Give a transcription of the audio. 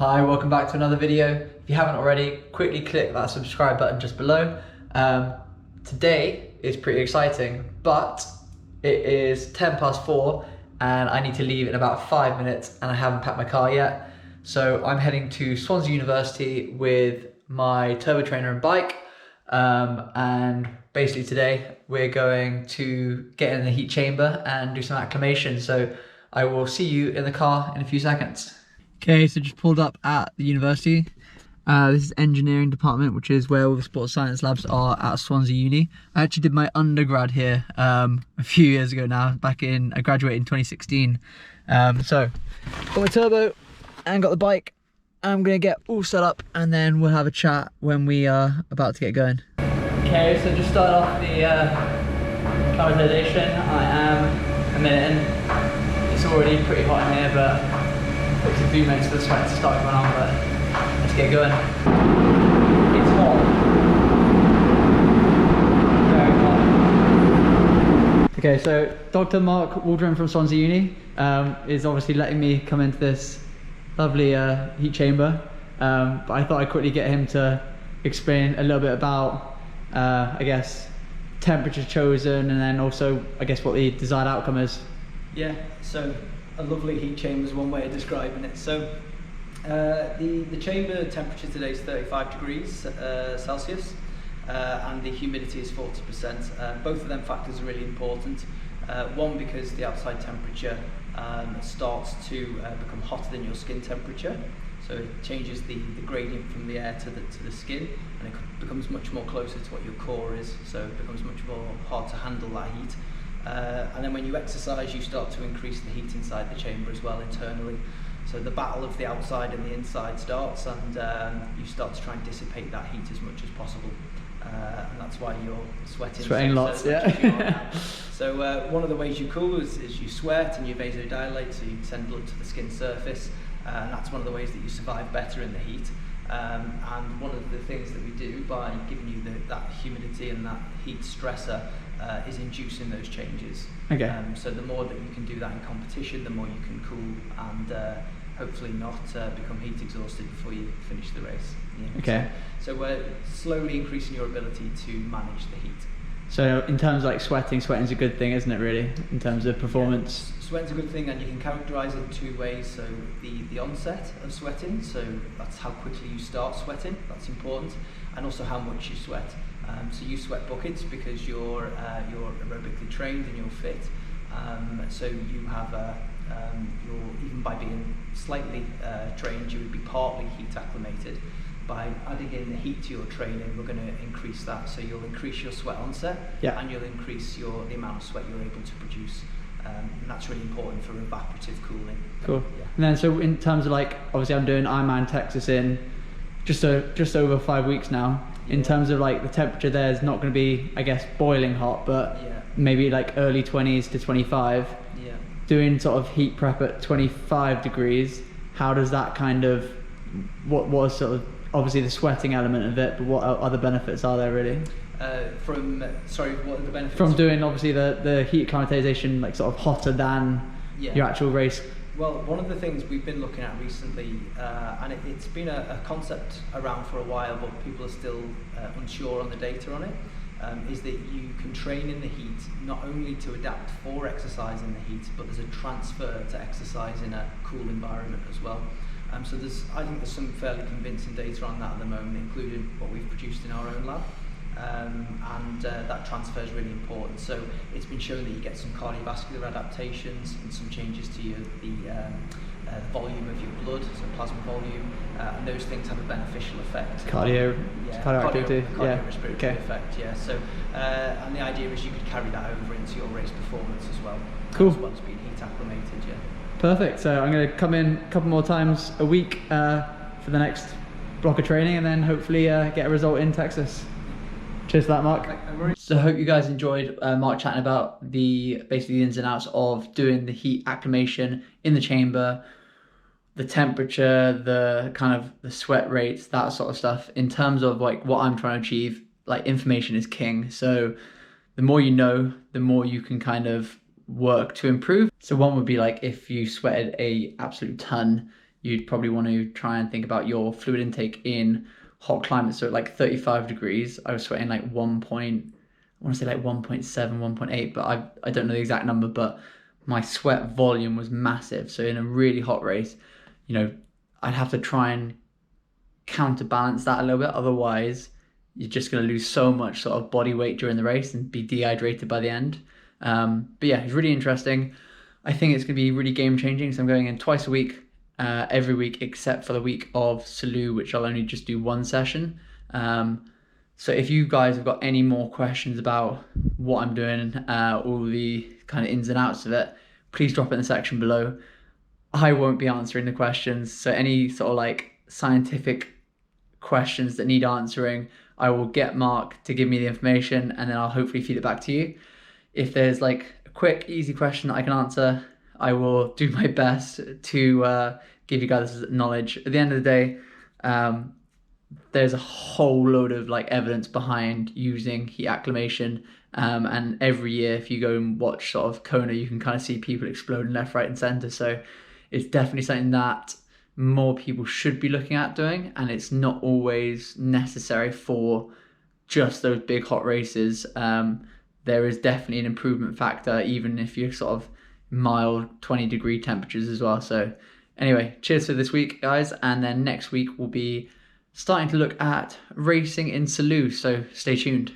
Hi, welcome back to another video. If you haven't already, quickly click that subscribe button just below. Today is pretty exciting, but it is 4:10 and I need to leave in about 5 minutes and I haven't packed my car yet. So I'm heading to Swansea University with my turbo trainer and bike. And basically today we're going to get in the heat chamber and do some acclimation. So I will see you in the car in a few seconds. Okay, so just pulled up at the university. This is engineering department, which is where all the sports science labs are at Swansea Uni. I actually did my undergrad here a few years ago now. I graduated in 2016. So got my turbo and got the bike. I'm gonna get all set up and then we'll have a chat when we are about to get going. Okay, so just start off the acclimatization. I am a minute in. It's already pretty hot in here, but takes a few minutes for the sweat to start going on, but let's get going. It's hot. Very hot. Okay, so Dr. Mark Waldron from Swansea Uni is obviously letting me come into this lovely heat chamber, but I thought I'd quickly get him to explain a little bit about, I guess, temperature chosen, and then also, I guess, what the desired outcome is. Yeah, so a lovely heat chamber is one way of describing it. So the chamber temperature today is 35 degrees Celsius, and the humidity is 40%. Both of them factors are really important. One, because the outside temperature starts to become hotter than your skin temperature, so it changes the gradient from the air to the skin, and it becomes much more closer to what your core is, so it becomes much more hard to handle that heat. And then when you exercise, you start to increase the heat inside the chamber as well internally. So the battle of the outside and the inside starts, and you start to try and dissipate that heat as much as possible. And that's why you're sweating lots, yeah. So one of the ways you cool is you sweat and you vasodilate, so you send blood to the skin surface, and that's one of the ways that you survive better in the heat. And one of the things that we do by giving you that humidity and that heat stressor is inducing those changes. Okay. So the more that you can do that in competition, the more you can cool and hopefully not become heat exhausted before you finish the race. Yeah. Okay. So we're slowly increasing your ability to manage the heat. So in terms of like sweating's a good thing, isn't it, really, in terms of performance? Yeah, sweating's a good thing, and you can characterise it in two ways. So the onset of sweating, so that's how quickly you start sweating, that's important, and also how much you sweat. So you sweat buckets because you're aerobically trained and you're fit. So you have even by being slightly trained, you would be partly heat acclimated. By adding in the heat to your training, we're going to increase that. So you'll increase your sweat onset, yeah, and you'll increase the amount of sweat you're able to produce. And that's really important for evaporative cooling. Cool. Yeah. And then so in terms of like, obviously I'm doing Ironman Texas in just over 5 weeks now. Yeah. In terms of like the temperature there is not going to be, I guess, boiling hot, but yeah, maybe like early 20s to 25. Yeah. Doing sort of heat prep at 25 degrees, how does that kind of, what was sort of, obviously the sweating element of it, but what other benefits are there really? What are the benefits? From doing obviously the heat acclimatization like sort of hotter than, yeah, your actual race. Well, one of the things we've been looking at recently, and it's been a concept around for a while, but people are still unsure on the data on it, is that you can train in the heat not only to adapt for exercise in the heat, but there's a transfer to exercise in a cool environment as well. So I think there's some fairly convincing data on that at the moment, including what we've produced in our own lab. And that transfer is really important. So it's been shown that you get some cardiovascular adaptations and some changes to the volume of your blood, so plasma volume, and those things have a beneficial effect. Cardio respiratory effect, yeah. So and the idea is you could carry that over into your race performance as well. Cool. As well as being heat acclimated, yeah. Perfect. So I'm going to come in a couple more times a week for the next block of training, and then hopefully get a result in Texas. Cheers for that, Mark. So I hope you guys enjoyed Mark chatting about basically the ins and outs of doing the heat acclimation in the chamber, the temperature, the kind of the sweat rates, that sort of stuff. In terms of like what I'm trying to achieve, like information is king. So the more you know, the more you can kind of work to improve. So one would be like if you sweated a absolute ton, you'd probably want to try and think about your fluid intake in hot climates. So at like 35 degrees, I was sweating like 1.7, 1.8, but I don't know the exact number, but my sweat volume was massive. So in a really hot race, you know, I'd have to try and counterbalance that a little bit. Otherwise, you're just going to lose so much sort of body weight during the race and be dehydrated by the end. But yeah, it's really interesting. I think it's going to be really game changing. So I'm going in twice a week, every week except for the week of Salou, which I'll only just do one session. So if you guys have got any more questions about what I'm doing, all the kind of ins and outs of it, please drop it in the section below. I won't be answering the questions. So any sort of like scientific questions that need answering, I will get Mark to give me the information, and then I'll hopefully feed it back to you. If there's like a quick, easy question that I can answer, I will do my best to give you guys knowledge. At the end of the day, there's a whole load of like evidence behind using heat acclimation, and every year if you go and watch sort of Kona, you can kind of see people exploding left, right and center. So it's definitely something that more people should be looking at doing, and it's not always necessary for just those big hot races. There is definitely an improvement factor even if you're sort of mild 20-degree temperatures as well. So anyway, cheers for this week, guys, and then next week we'll be starting to look at racing in Salou, so stay tuned.